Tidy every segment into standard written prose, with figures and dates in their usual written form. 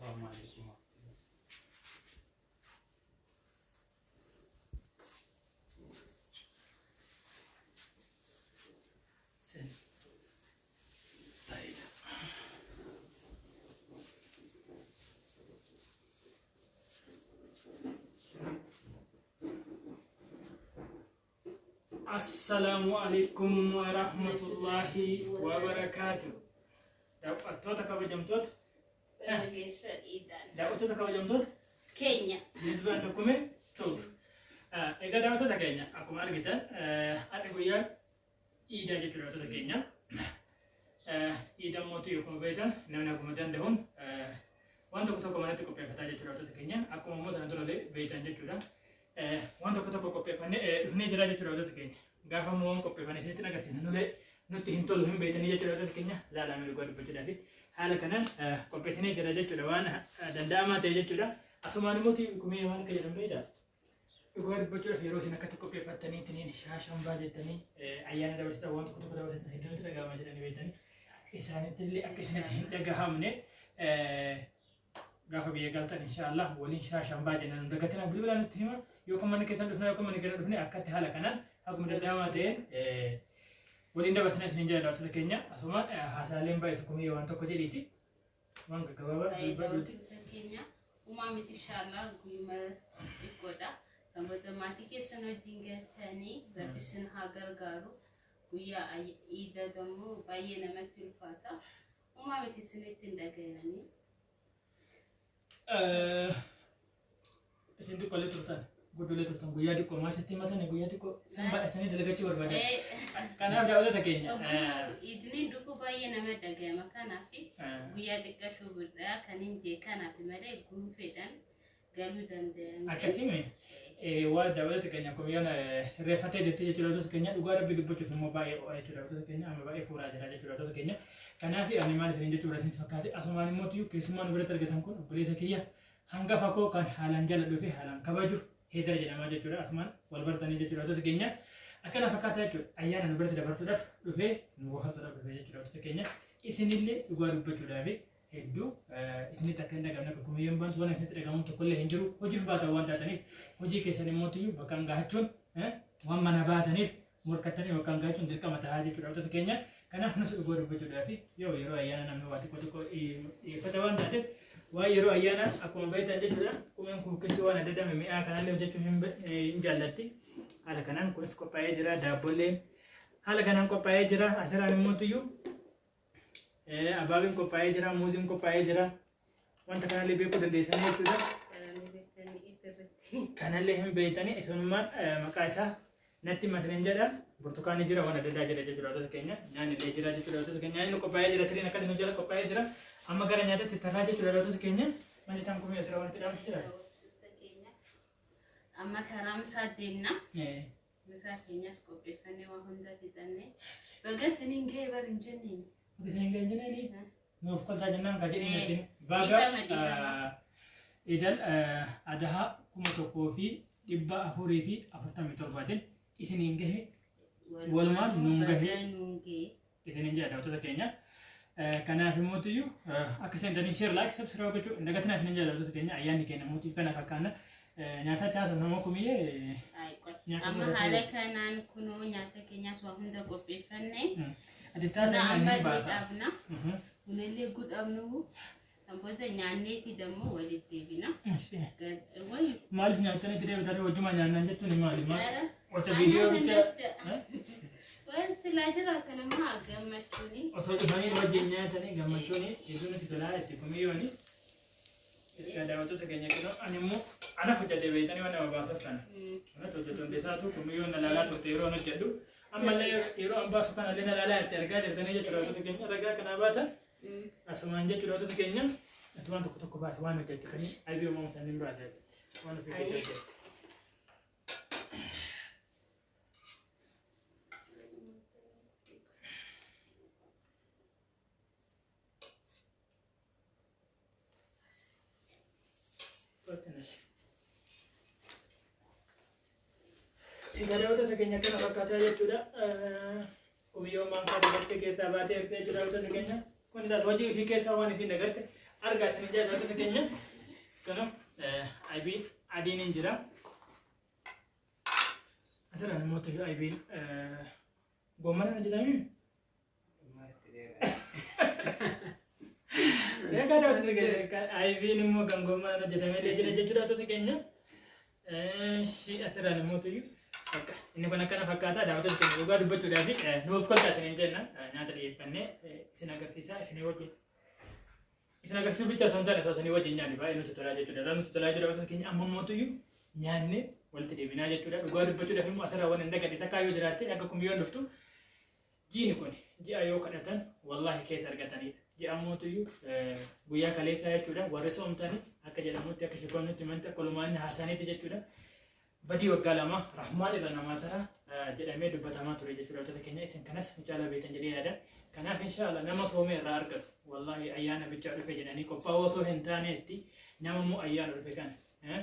عليكم. طيب السلام عليكم ورحمة الله وبركاته. دعوتك كبجمتوت. دعوتك كبجمتوت. كينيا. بالنسبة لكم شوف. إذا دعوتك كينيا أكو أرجعت أرجويا إذا جت دعوتك كينيا إذا موتي يكون بيتا نحن أكو مدان دهون وانتو كتو كمانة كوبي فتاة جت دعوتك كينيا أكو موت ندور له بيتا جت جودا وانتو كتو كوبي فني جرا جت دعوتك كينيا غافا موم كوبي فني سيتنا كسين نولي nuti hintolu him beitani jechuudha wata keenya laala mi godhu jechuudha haala kanaan qopheessinee jira jechuudha waan danda'amaa ta'e jechuudha asumaan immoo kumee waan akka jedhamneedha dhugaa dubbachuudhaaf yeroo isin akkatti qopheeffattanii tiniin shaashambaa jettanii ayyaana dabarsitaa waan tokko tokko dabarsitan hedduutu dhaga'amaa jedhanii beektanii isaanitti illee akka isinitti hin dhagahamne gaafa biyya galtan inshaallah waliin shaashambaa jennan dagatina bilbilaan nutti hima yookaan manni keessan dhufna yookaan manni keessan dhufne akkatti haala kanaan akkuma danda'amaa ta'een ولين ده بس ناس نيجي لو تذكرنا أسمع حسالين بايس كمية وان تكو جريتي وان كبابا دولت تذكرنا وما مت إن شاء الله قيمة تكودا سامبوت ماتي كيسنو جينجس تاني بفسن هاجر غارو ويا إيدا دمو باينا مكتل فاتا وما مت سنتين دقيقة سنتو كله ترتان Gudule turtan guyyaa xiqqoo maashatti matane guyyaa xiqqoo san baay'isanii dalagachuu barbaadan. Kanaaf daawwata keenya. Idiliin dhuguu baay'ee nama dhaga'ama kanaaf guyyaa xiqqaa shuburraa kan hin jee kanaaf malee guufeedhaan galuu danda'an. Akkasuma waa daawwata keenya akkuma yoona sirreeffatee jirti jechuudha daawwata keenya dhugaa rabbi dubbachuuf immoo baay'ee o'a jechuudha daawwata keenya amma baay'ee fuuraa jira jechuudha daawwata keenya. Kanaaf ani maal isiniin jechuudha isin fakkaate asumaan immoo tiyyuu keessummaan biratti argatan kun obboleessa kiyya hangafa koo kan haalaan jala dhufe haalaan kabaju. Heetara jedhamaa jechuudha asumaan wal bartanii jechuudha waantota keenya akkana fakkaata jechuudha ayyaana nu biratti dabarsuudhaaf dhufee nu bohaarsuudhaaf dhufee jechuudha waantota keenya isinillee dhugaa dubbachuudhaaf hedduu isinitti akka hin dhagamne akkuma yoon baantu waan isinitti dhagamuun tokkollee hin jiru hojiif baatan waan taataniif hojii keessan immoo tiyyuu bakkaan gahachuun waan mana baataniif morkattanii bakkaan gahachuun dirqama tahaa jechuudha waantota keenya kanaaf nus dhugaa dubbachuudhaaf yeroo ayyaana namni waa xiqqoo xiqqoo dhiyeeffata waan taateef waa yeroo ayyaana akkuma beektan jechuudha kumeen kun keessi waan adda addaa mi'aa kanallee hojjechuu hin jaallatti haala kanaan kunis qophaa'ee jira daabbolleen haala kanaan qophaa'ee jira asirraan immoo tiyyuu abaabiin qophaa'ee jira muuziin qophaa'ee jira wanta kanallee beekuu dandeessanii jechuudha kanallee hin beektanii isunummaan maqaa isaa natti mataniin jedha burtukaanni jira waan adda addaa jira jechuudha waantota keenya nyaanni illee jira jechuudha waantota keenya nyaanni qophaa'ee jira tiriin akkasii nu jala qophaa'ee jira amma gara nyaatatti tarraa jechuudha waantota keenya manni tan kumee asirra wanti dhaamtu jira. Amma karaa misaa deemna. Misaa keenyas qopheeffannee waan hunda fixannee baga isiniin gahee bar hin jenneen. Baga isiniin gahee hin jenneen nuuf kolfaa jennaan kaa jedhin jettiin baga idal adahaa 1447 isiniin gahee walumaan nuun gahee isiniin jedha waantota keenya. Kanaaf immoo tiyyuu akka seentanii share like subscribe gochuu dagatinaa isiniin jedha waantota keenya ayyaanni keenya mootii kana fakkaanna nyaata taasisu nama kumiyyee. Amma haala kanaan kunoo nyaata keenyaas waa hunda qopheeffannee. Ati taasisan amma dhaabna. Kunillee gudhabnu sanboota nyaanneeti dammoo walitti deebina. Maaliif nyaatanii itti deebitanii wajjuma nyaannaan jettuun maali? Wata viidiyoo bicha. Wanti laa jiraata nama gammachuuni. Osoo dhufanii wajjin nyaatanii gammachuuni hedduun itti tolaa itti kumiyyooni. Daawwattoota keenya kennu ani immoo ana hojjatee beektanii waan nama baasuuf kana. Ana hojjetu hundeessaatu kumiyyoon na laalaa turte yeroo hojjedhu ammallee yeroo an baasu kanallee na laalaa itti argaa jirtanii jechuudha waantota keenya ragaa kanaa baatan asumaan jechuudha waantota keenya ati waan tokko tokko baase waan hojjettanii aybii uumamu sanniin baase waan ofii keenya hojjette. Daawwattoota keenya kana fakkaataa jechuudha. Kumiyyoon maankaa dabalatee keessaa baatee jechuudha daawwattoota keenya. Kun hojii ofii keessaa waan isin dagatte argaa isin jaallatu keenya kana aybiin adiin hin jira asirraan immoo ta'u aybiin gommana na jedhami egaa daawwatu keenya aybiin immoo kan gommana na jedhamee jira jechuudha daawwatu keenya shi asirraan immoo ta'u akka inni kun akkana fakkaata daawwatu keenya dhugaa dubbachuudhaaf nuuf koltaa isin hin jenna nyaata dhiyeeffannee isin agarsiisaa isin wajjin isin agarsiisuu bicha osoo hin taane osoo isin wajjin nyaanni baay'ee nuti tolaa jechuudha irraa nuti tolaa jechuudha daawwatu keenya amma immoo ta'u nyaanni walitti deebinaa jechuudha dhugaa dubbachuudhaaf immoo asirraa waan hin dagadhe takkaa yoo jiraatte akka kumiyyoon dhuftu jiini kun ji'a yoo kadhatan wallaahi keessa argatanidha ji'a mootuyyuu guyyaa kaleessaa jechuudha warri soomtanii akka jedhamutti akka shikoonnutti manti akka olumaanni haasaniiti jechuudha badii waggaa lama rahmaan irra namaa tara jedhamee dubbatamaa ture jechuudha wantoota keenya isin kanas mucaalaa beekan jedhee yaada kanaaf inshaallah nama soomee irraa argatu wallaahi ayyaana bichaa dhufe jedhanii qophaa'uu osoo hin taaneetti nama immoo ayyaana dhufe kana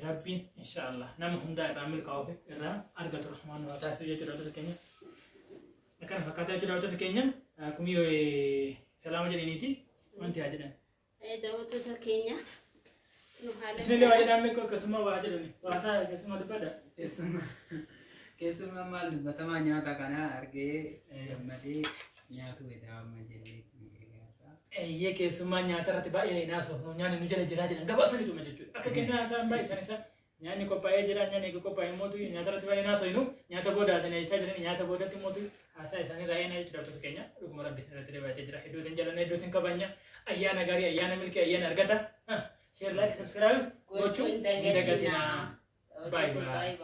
rabbiin inshaallah nama hundaa irraa milkaa'uuf irraa argatu rahmaan waa taasisu jechuudha wantoota keenya akkana fakkaataa jechuudha wantoota keenya kumiyyoo salaama jedhaniiti wanti haa jedhan daawwattoota keenya isinillee waa jedhaan meeqa akkasuma waa jedhani waasaa akkasuma dubbadha keessumaa maal dubbatamaa nyaata kana argee gammadee nyaatu wedhaa amma jedhee eeyyee keessumaa nyaata irratti baay'ee naasofnu nyaanni nu jala jiraa jedhan gabaasaniituma jechuudha akka keenya haasaan baay'isan isa nyaanni qophaa'ee jira nyaanni eega qophaa'ee mootu nyaata irratti baay'ee naasofnu nyaata booda asanii jechaa jirani nyaata boodatti mootu haasaa isaanii raayina jechuudha wantoota keenya dhuguma rabbi isin irratti dabalatee jira hedduu isin jalanna hedduu isin kabanya ayyaana gaarii ayyaana milkii ayyaana argata share like subscribe gochuu hin dagatinaa bye bye